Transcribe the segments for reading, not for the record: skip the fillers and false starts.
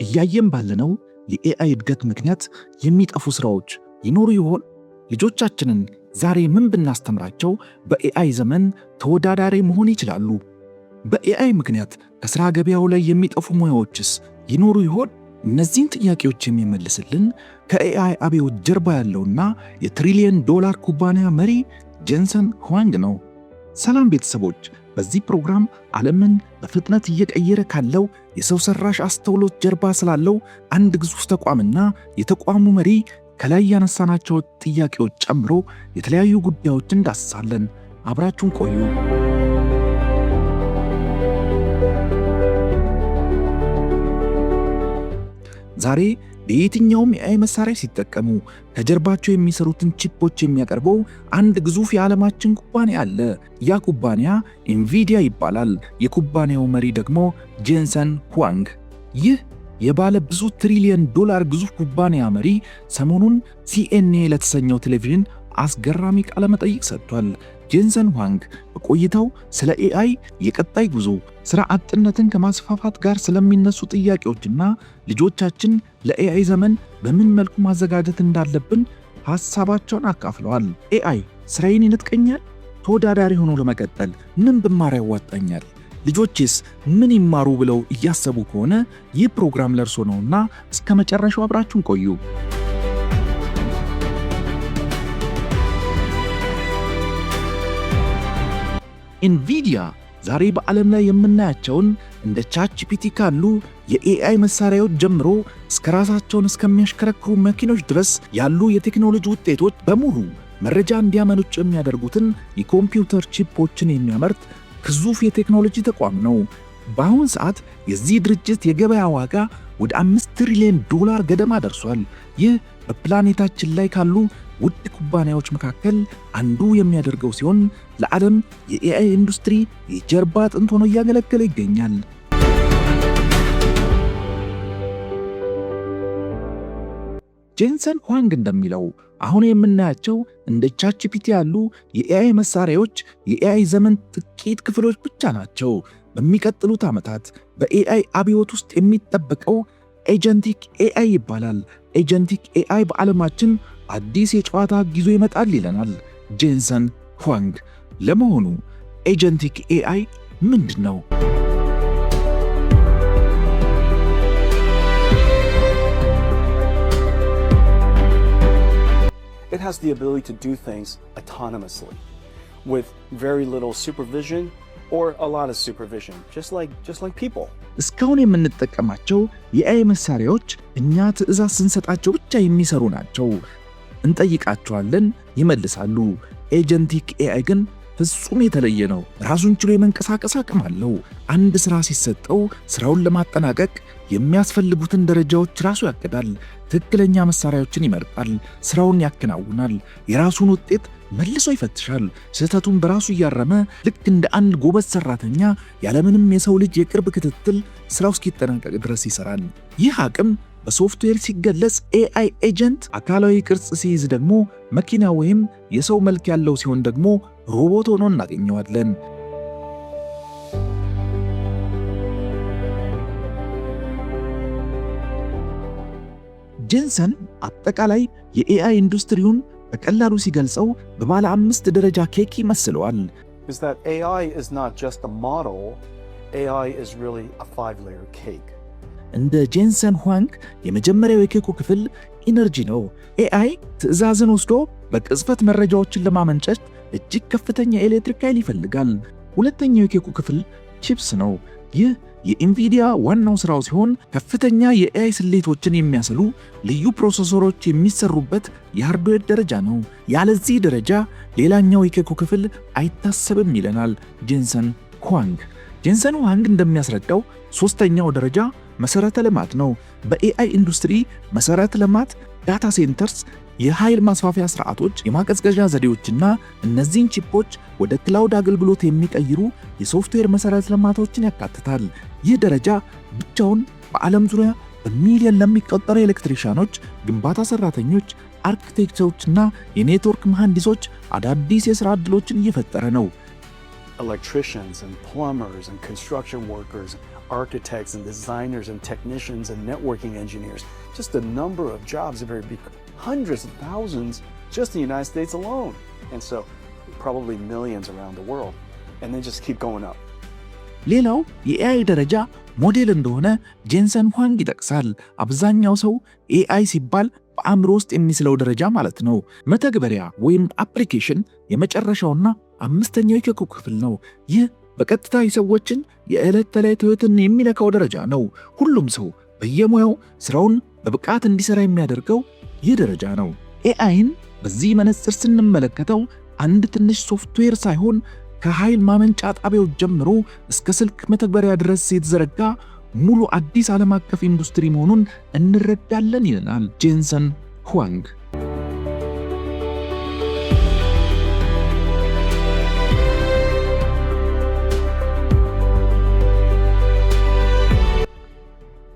እያየን ባለነው የኤአይ እድገት ምክንያት የሚጠፉ ስራዎች ይኖሩ ይሆን? ልጆቻችንን ዛሬ ምን ብናስተምራቸው በኤአይ ዘመን ተወዳዳሪ መሆን ይችላሉ? በኤአይ ምክንያት ከስራ ገበያው ላይ የሚጠፉ ሙያዎችስ ይኖሩ ይሆን? እነዚህን ጥያቄዎች የሚመልስልን ከኤአይ አብዮት ጀርባ ያለውና የትሪሊየን ዶላር ኩባንያ መሪ ጄንሰን ሁዋንግ ነው። ሰላም ቤተሰቦች፣ በዚህ ፕሮግራም ዓለምን በፍጥነት እየቀየረ ካለው የሰው ሰራሽ አስተውሎት ጀርባ ስላለው አንድ ግዙፍ ተቋምና የተቋሙ መሪ ከላይ ያነሳናቸው ጥያቄዎች ጨምሮ የተለያዩ ጉዳዮችን እንዳስሳለን። አብራችሁን ቆዩ። ዛሬ በየትኛውም የኤአይ መሳሪያ ሲጠቀሙ ከጀርባቸው የሚሰሩትን ቺፖች የሚያቀርበው አንድ ግዙፍ የዓለማችን ኩባንያ አለ። ያ ኩባንያ ኢንቪዲያ ይባላል። የኩባንያው መሪ ደግሞ ጄንሰን ሁዋንግ። ይህ የባለ ብዙ ትሪሊየን ዶላር ግዙፍ ኩባንያ መሪ ሰሞኑን ሲኤንኤ ለተሰኘው ቴሌቪዥን አስገራሚ ቃለ መጠይቅ ሰጥቷል። ጄንሰን ሁዋንግ በቆይታው ስለ ኤአይ የቀጣይ ጉዞ፣ ስራ አጥነትን ከማስፋፋት ጋር ስለሚነሱ ጥያቄዎችና ልጆቻችን ለኤአይ ዘመን በምን መልኩ ማዘጋጀት እንዳለብን ሐሳባቸውን አካፍለዋል። ኤአይ ስራዬን ይነጥቀኛል? ተወዳዳሪ ሆኖ ለመቀጠል ምን ብማር ያዋጣኛል? ልጆቼስ ምን ይማሩ ብለው እያሰቡ ከሆነ ይህ ፕሮግራም ለርሶ ነውና እስከ መጨረሻው አብራችሁን ቆዩ። ኢንቪዲያ ዛሬ በዓለም ላይ የምናያቸውን እንደ ቻትጂፒቲ ካሉ የኤአይ መሳሪያዎች ጀምሮ እስከ ራሳቸውን እስከሚያሽከረክሩ መኪኖች ድረስ ያሉ የቴክኖሎጂ ውጤቶች በሙሉ መረጃ እንዲያመነጩ የሚያደርጉትን የኮምፒውተር ቺፖችን የሚያመርት ግዙፍ የቴክኖሎጂ ተቋም ነው። በአሁን ሰዓት የዚህ ድርጅት የገበያ ዋጋ ወደ 5 ትሪሊየን ዶላር ገደማ ደርሷል። ይህ በፕላኔታችን ላይ ካሉ ውድ ኩባንያዎች መካከል አንዱ የሚያደርገው ሲሆን ለዓለም የኤአይ ኢንዱስትሪ የጀርባ አጥንት ሆኖ እያገለገለ ይገኛል። ጄንሰን ሁዋንግ እንደሚለው አሁን የምናያቸው እንደ ቻትጂፒቲ ያሉ የኤአይ መሳሪያዎች የኤአይ ዘመን ጥቂት ክፍሎች ብቻ ናቸው። በሚቀጥሉት ዓመታት በኤአይ አብዮት ውስጥ የሚጠበቀው ኤጀንቲክ ኤአይ ይባላል። ኤጀንቲክ ኤአይ በዓለማችን አዲስ የጨዋታ ጊዜ ይመጣል ይለናል ጄንሰን ሁዋንግ። ለመሆኑ ኤጀንቲክ ኤአይ ምንድን ነው? It has the ability to do things autonomously with very little supervision or a lot of supervision, just like people. እስካሁን የምንጠቀማቸው የኤአይ መሳሪያዎች እኛ ትዕዛዝ ስንሰጣቸው ብቻ የሚሰሩ ናቸው። እንጠይቃቸዋለን፣ ይመልሳሉ። ኤጀንቲክ ኤአይ ግን ፍጹም የተለየ ነው። ራሱን ችሎ የመንቀሳቀስ አቅም አለው። አንድ ስራ ሲሰጠው ስራውን ለማጠናቀቅ የሚያስፈልጉትን ደረጃዎች ራሱ ያቅዳል። ትክክለኛ መሳሪያዎችን ይመርጣል፣ ስራውን ያከናውናል፣ የራሱን ውጤት መልሶ ይፈትሻል። ስህተቱን በራሱ እያረመ ልክ እንደ አንድ ጎበዝ ሰራተኛ ያለምንም የሰው ልጅ የቅርብ ክትትል ስራው እስኪጠናቀቅ ድረስ ይሰራል። ይህ አቅም በሶፍትዌር ሲገለጽ ኤአይ ኤጀንት፣ አካላዊ ቅርጽ ሲይዝ ደግሞ መኪና ወይም የሰው መልክ ያለው ሲሆን ደግሞ ሮቦት ሆኖ እናገኘዋለን። ጄንሰን አጠቃላይ የኤአይ ኢንዱስትሪውን በቀላሉ ሲገልጸው በባለ 5 ደረጃ ኬክ ይመስለዋል። AI is not just a model, AI is really a 5-layer cake. እንደ ጄንሰን ሁዋንግ የመጀመሪያው የኬኩ ክፍል ኢነርጂ ነው። ኤአይ ትዕዛዝን ወስዶ በቅጽበት መረጃዎችን ለማመንጨት እጅግ ከፍተኛ ኤሌክትሪክ ኃይል ይፈልጋል። ሁለተኛው የኬኩ ክፍል ቺፕስ ነው። ይህ የኢንቪዲያ ዋናው ስራው ሲሆን ከፍተኛ የኤአይ ስሌቶችን የሚያስሉ ልዩ ፕሮሰሰሮች የሚሰሩበት የሃርድዌር ደረጃ ነው። ያለዚህ ደረጃ ሌላኛው የኬኩ ክፍል አይታሰብም ይለናል ጄንሰን ሁዋንግ። ጄንሰን ሁዋንግ እንደሚያስረዳው ሶስተኛው ደረጃ መሰረተ ልማት ነው። በኤአይ ኢንዱስትሪ መሰረተ ልማት ዳታ ሴንተርስ፣ የኃይል ማስፋፊያ ስርዓቶች፣ የማቀዝቀዣ ዘዴዎችና እነዚህን ቺፖች ወደ ክላውድ አገልግሎት የሚቀይሩ የሶፍትዌር መሰረተ ልማቶችን ያካትታል። ይህ ደረጃ ብቻውን በዓለም ዙሪያ በሚሊዮን ለሚቆጠሩ ኤሌክትሪሻኖች፣ ግንባታ ሰራተኞች፣ አርኪቴክቶችና የኔትወርክ መሐንዲሶች አዳዲስ የሥራ ዕድሎችን እየፈጠረ ነው። electricians and plumbers and construction workers, architects and designers and technicians and networking engineers. Just the number of jobs are very big, hundreds of thousands just in the United States alone. And so probably millions around the world. And they just keep going up. ሌላው የኤአይ ደረጃ ሞዴል እንደሆነ ጄንሰን ሁዋንግ ይጠቅሳል። አብዛኛው ሰው ኤአይ ሲባል በአእምሮ ውስጥ የሚስለው ደረጃ ማለት ነው። መተግበሪያ ወይም አፕሊኬሽን የመጨረሻውና አምስተኛው የኬኩ ክፍል ነው። ይህ በቀጥታ የሰዎችን የዕለት ተዕለት ሕይወትን የሚነካው ደረጃ ነው። ሁሉም ሰው በየሙያው ስራውን በብቃት እንዲሰራ የሚያደርገው ይህ ደረጃ ነው። ኤአይን በዚህ መነጽር ስንመለከተው አንድ ትንሽ ሶፍትዌር ሳይሆን ከኃይል ማመንጫ ጣቢያዎች ጀምሮ እስከ ስልክ መተግበሪያ ድረስ የተዘረጋ ሙሉ አዲስ ዓለም አቀፍ ኢንዱስትሪ መሆኑን እንረዳለን ይለናል ጄንሰን ሁዋንግ።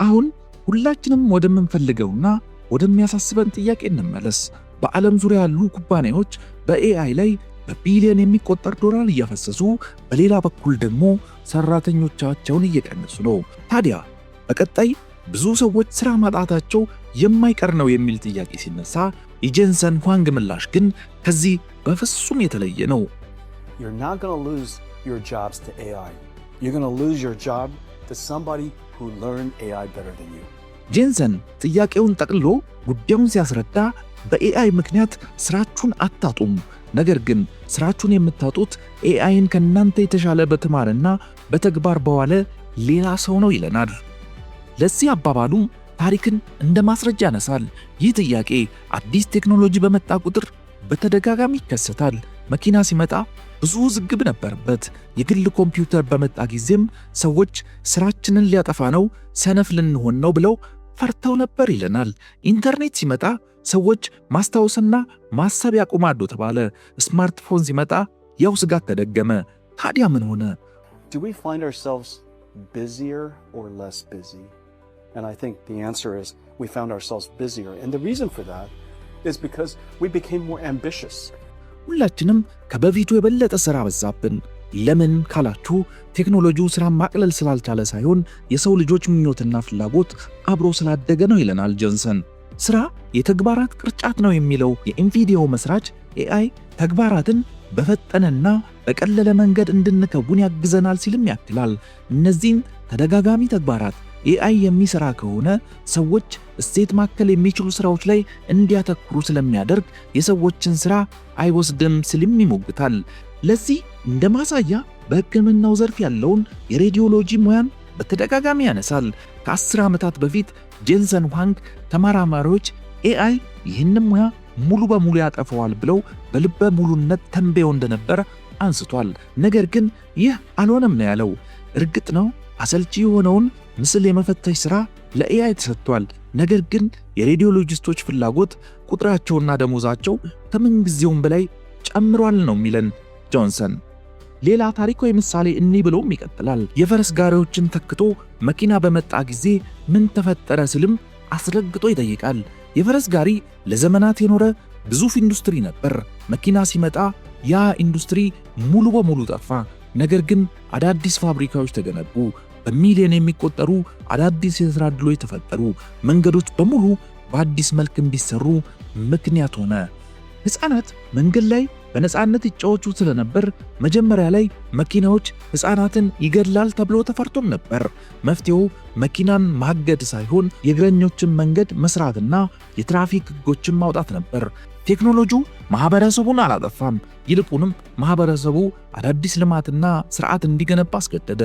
አሁን ሁላችንም ወደምንፈልገውና ወደሚያሳስበን ጥያቄ እንመለስ። በዓለም ዙሪያ ያሉ ኩባንያዎች በኤአይ ላይ በቢሊዮን የሚቆጠር ዶላር እያፈሰሱ በሌላ በኩል ደግሞ ሰራተኞቻቸውን እየቀነሱ ነው። ታዲያ በቀጣይ ብዙ ሰዎች ስራ ማጣታቸው የማይቀር ነው የሚል ጥያቄ ሲነሳ የጄንሰን ሁዋንግ ምላሽ ግን ከዚህ በፍጹም የተለየ ነው። You're not going to lose your jobs to AI. You're going to lose your job to somebody who learned AI better than you. ጄንሰን ጥያቄውን ጠቅልሎ ጉዳዩን ሲያስረዳ በኤአይ ምክንያት ስራችሁን አታጡም፣ ነገር ግን ስራችሁን የምታጡት ኤአይን ከናንተ የተሻለ በተማረና በተግባር በዋለ ሌላ ሰው ነው ይለናል። ለዚህ አባባሉ ታሪክን እንደ ማስረጃ ያነሳል። ይህ ጥያቄ አዲስ ቴክኖሎጂ በመጣ ቁጥር በተደጋጋሚ ይከሰታል። መኪና ሲመጣ ብዙ ዝግብ ነበርበት። የግል ኮምፒውተር በመጣ ጊዜም ሰዎች ስራችንን ሊያጠፋ ነው፣ ሰነፍ ልንሆን ነው ብለው ፈርተው ነበር ይለናል። ኢንተርኔት ሲመጣ ሰዎች ማስታወስና ማሰብ ያቆማሉ ተባለ። ስማርትፎን ሲመጣ ያው ስጋት ተደገመ። ታዲያ ምን ሆነ? Do we find ourselves busier or less busy? And I think the answer is we found ourselves busier. And the reason for that is because we became more ambitious. ሁላችንም ከበፊቱ የበለጠ ሥራ በዛብን። ለምን ካላችሁ ቴክኖሎጂው ሥራን ማቅለል ስላልቻለ ሳይሆን የሰው ልጆች ምኞትና ፍላጎት አብሮ ስላደገ ነው ይለናል ጆንሰን። ሥራ የተግባራት ቅርጫት ነው የሚለው የኢንቪዲዮ መስራች ኤአይ ተግባራትን በፈጠነና በቀለለ መንገድ እንድንከውን ያግዘናል ሲልም ያክላል። እነዚህን ተደጋጋሚ ተግባራት ኤአይ የሚሰራ ከሆነ ሰዎች እሴት ማከል የሚችሉ ስራዎች ላይ እንዲያተኩሩ ስለሚያደርግ የሰዎችን ስራ አይወስድም ሲልም ይሞግታል። ለዚህ እንደ ማሳያ በሕክምናው ዘርፍ ያለውን የሬዲዮሎጂ ሙያን በተደጋጋሚ ያነሳል። ከ10 ዓመታት በፊት ጄንሰን ሁዋንግ ተመራማሪዎች ኤአይ ይህንን ሙያ ሙሉ በሙሉ ያጠፈዋል ብለው በልበ ሙሉነት ተንበየው እንደነበር አንስቷል። ነገር ግን ይህ አልሆነም ነው ያለው። እርግጥ ነው አሰልቺ የሆነውን ምስል የመፈተሽ ሥራ ለኤአይ ተሰጥቷል። ነገር ግን የሬዲዮሎጂስቶች ፍላጎት ቁጥራቸውና ደሞዛቸው ከምንጊዜውም በላይ ጨምሯል ነው የሚለን ጆንሰን። ሌላ ታሪካዊ ምሳሌ እኒ ብሎም ይቀጥላል። የፈረስ ጋሪዎችን ተክቶ መኪና በመጣ ጊዜ ምን ተፈጠረ ስልም አስረግጦ ይጠይቃል። የፈረስ ጋሪ ለዘመናት የኖረ ግዙፍ ኢንዱስትሪ ነበር። መኪና ሲመጣ ያ ኢንዱስትሪ ሙሉ በሙሉ ጠፋ። ነገር ግን አዳዲስ ፋብሪካዎች ተገነቡ። በሚሊዮን የሚቆጠሩ አዳዲስ የሥራ ዕድሎች ተፈጠሩ። መንገዶች በሙሉ በአዲስ መልክ እንዲሰሩ ምክንያት ሆነ። ሕፃናት መንገድ ላይ በነፃነት ይጫወቱ ስለነበር መጀመሪያ ላይ መኪናዎች ሕፃናትን ይገድላል ተብሎ ተፈርቶም ነበር። መፍትሄው መኪናን ማገድ ሳይሆን የእግረኞችን መንገድ መስራትና የትራፊክ ሕጎችን ማውጣት ነበር። ቴክኖሎጂው ማህበረሰቡን አላጠፋም፣ ይልቁንም ማህበረሰቡ አዳዲስ ልማትና ስርዓት እንዲገነባ አስገደደ።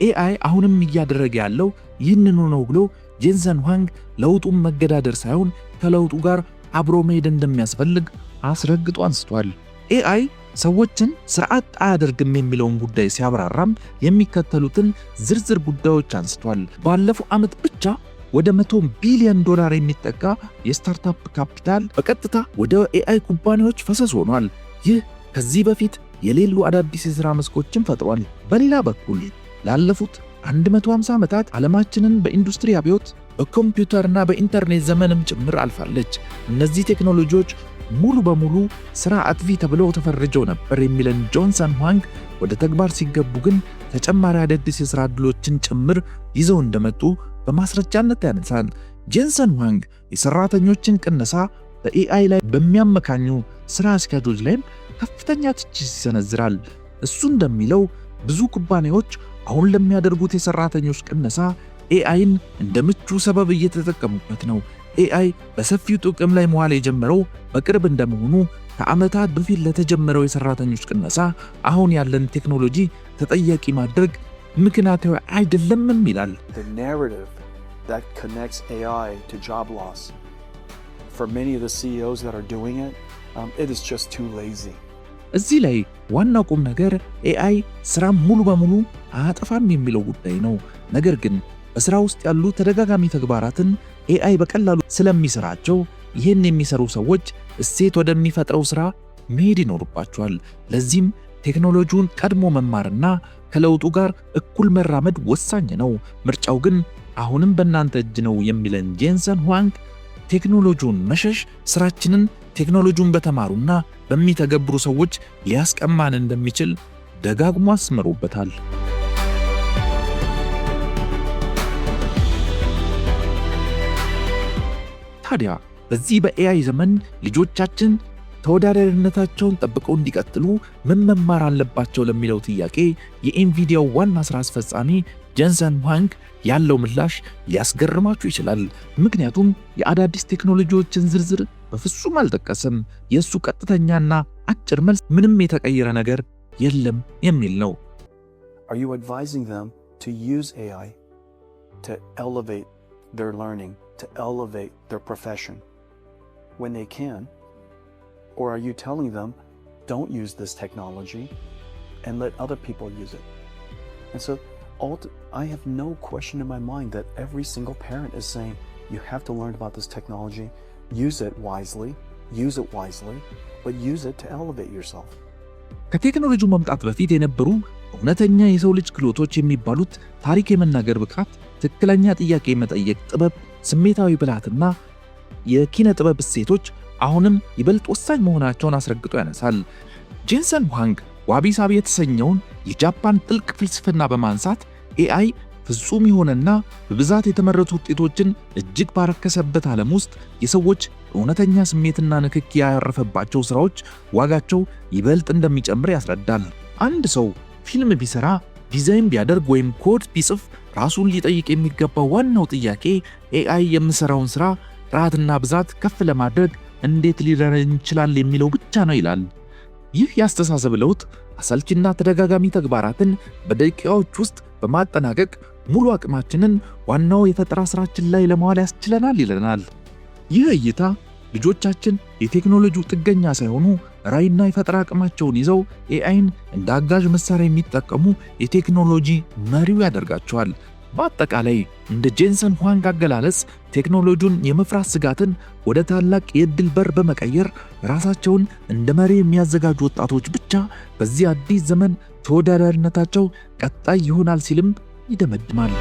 ኤአይ አሁንም እያደረገ ያለው ይህንኑ ነው ብሎ ጄንሰን ሁዋንግ ለውጡን መገዳደር ሳይሆን ከለውጡ ጋር አብሮ መሄድ እንደሚያስፈልግ አስረግጦ አንስቷል። ኤአይ ሰዎችን ስርዓት አያደርግም የሚለውን ጉዳይ ሲያብራራም የሚከተሉትን ዝርዝር ጉዳዮች አንስቷል። ባለፈው ዓመት ብቻ ወደ $100 ቢሊዮን የሚጠጋ የስታርታፕ ካፒታል በቀጥታ ወደ ኤአይ ኩባንያዎች ፈሰስ ሆኗል። ይህ ከዚህ በፊት የሌሉ አዳዲስ የሥራ መስኮችን ፈጥሯል። በሌላ በኩል ላለፉት 150 ዓመታት ዓለማችንን በኢንዱስትሪ አብዮት በኮምፒውተርና በኢንተርኔት ዘመንም ጭምር አልፋለች። እነዚህ ቴክኖሎጂዎች ሙሉ በሙሉ ሥራ አጥፊ ተብለው ተፈርጀው ነበር የሚለን ጆንሰን ሁዋንግ ወደ ተግባር ሲገቡ ግን ተጨማሪ አዳዲስ የሥራ ዕድሎችን ጭምር ይዘው እንደመጡ በማስረጃነት ያነሳል። ጄንሰን ሁዋንግ የሠራተኞችን ቅነሳ በኤአይ ላይ በሚያመካኙ ሥራ አስኪያጆች ላይም ከፍተኛ ትችት ይሰነዝራል። እሱ እንደሚለው ብዙ ኩባንያዎች አሁን ለሚያደርጉት የሠራተኞች ቅነሳ ኤአይን እንደ ምቹ ሰበብ እየተጠቀሙበት ነው። ኤአይ በሰፊው ጥቅም ላይ መዋል የጀመረው በቅርብ እንደመሆኑ ከዓመታት በፊት ለተጀመረው የሠራተኞች ቅነሳ አሁን ያለን ቴክኖሎጂ ተጠያቂ ማድረግ ምክንያታዊ አይደለምም ይላል። The narrative that connects AI to job loss, for many of the CEOs that are doing it, it is just too lazy. እዚህ ላይ ዋናው ቁም ነገር ኤአይ ሥራም ሙሉ በሙሉ አያጠፋም የሚለው ጉዳይ ነው። ነገር ግን በሥራ ውስጥ ያሉ ተደጋጋሚ ተግባራትን ኤአይ በቀላሉ ስለሚሰራቸው ይህን የሚሰሩ ሰዎች እሴት ወደሚፈጥረው ሥራ መሄድ ይኖርባቸዋል። ለዚህም ቴክኖሎጂውን ቀድሞ መማርና ከለውጡ ጋር እኩል መራመድ ወሳኝ ነው። ምርጫው ግን አሁንም በእናንተ እጅ ነው የሚለን ጄንሰን ሁዋንግ ቴክኖሎጂውን መሸሽ ሥራችንን ቴክኖሎጂውን በተማሩና በሚተገብሩ ሰዎች ሊያስቀማን እንደሚችል ደጋግሞ አስምሮበታል። ታዲያ በዚህ በኤአይ ዘመን ልጆቻችን ተወዳዳሪነታቸውን ጠብቀው እንዲቀጥሉ ምን መማር አለባቸው ለሚለው ጥያቄ የኤንቪዲያው ዋና ሥራ አስፈጻሚ ጄንሰን ሁዋንግ ያለው ምላሽ ሊያስገርማችሁ ይችላል። ምክንያቱም የአዳዲስ ቴክኖሎጂዎችን ዝርዝር በፍጹም አልጠቀሰም። የእሱ ቀጥተኛና አጭር መልስ ምንም የተቀየረ ነገር የለም የሚል ነው። Are you advising them to use AI to elevate their learning, to elevate their profession when they can? Or are you telling them, don't use this technology and let other people use it? And so I have no question in my mind that every single parent is saying, you have to learn about this technology, use it wisely, but use it to elevate yourself. ከቴክኖሎጂው መምጣት በፊት የነበሩ እውነተኛ የሰው ልጅ ክህሎቶች የሚባሉት ታሪክ የመናገር ብቃት፣ ትክክለኛ ጥያቄ መጠየቅ ጥበብ፣ ስሜታዊ ብልሃትና የኪነ ጥበብ እሴቶች አሁንም ይበልጥ ወሳኝ መሆናቸውን አስረግጦ ያነሳል። ጄንሰን ሁዋንግ ዋቢ ሳቢ የተሰኘውን የጃፓን ጥልቅ ፍልስፍና በማንሳት ኤአይ ፍጹም የሆነና በብዛት የተመረቱ ውጤቶችን እጅግ ባረከሰበት ዓለም ውስጥ የሰዎች እውነተኛ ስሜትና ንክኪ ያረፈባቸው ሥራዎች ዋጋቸው ይበልጥ እንደሚጨምር ያስረዳል። አንድ ሰው ፊልም ቢሰራ፣ ዲዛይን ቢያደርግ ወይም ኮድ ቢጽፍ ራሱን ሊጠይቅ የሚገባው ዋናው ጥያቄ ኤአይ የምሰራውን ሥራ ጥራትና ብዛት ከፍ ለማድረግ እንዴት ሊረዳኝ ይችላል የሚለው ብቻ ነው ይላል። ይህ የአስተሳሰብ ለውጥ አሰልችና ተደጋጋሚ ተግባራትን በደቂቃዎች ውስጥ በማጠናቀቅ ሙሉ አቅማችንን ዋናው የፈጠራ ሥራችን ላይ ለማዋል ያስችለናል ይለናል። ይህ እይታ ልጆቻችን የቴክኖሎጂው ጥገኛ ሳይሆኑ ራዕይና የፈጠራ አቅማቸውን ይዘው ኤአይን እንደ አጋዥ መሳሪያ የሚጠቀሙ የቴክኖሎጂ መሪው ያደርጋቸዋል። በአጠቃላይ እንደ ጄንሰን ሁዋንግ አገላለጽ ቴክኖሎጂውን የመፍራት ስጋትን ወደ ታላቅ የዕድል በር በመቀየር ራሳቸውን እንደ መሪ የሚያዘጋጁ ወጣቶች ብቻ በዚህ አዲስ ዘመን ተወዳዳሪነታቸው ቀጣይ ይሆናል ሲልም ይደመድማል።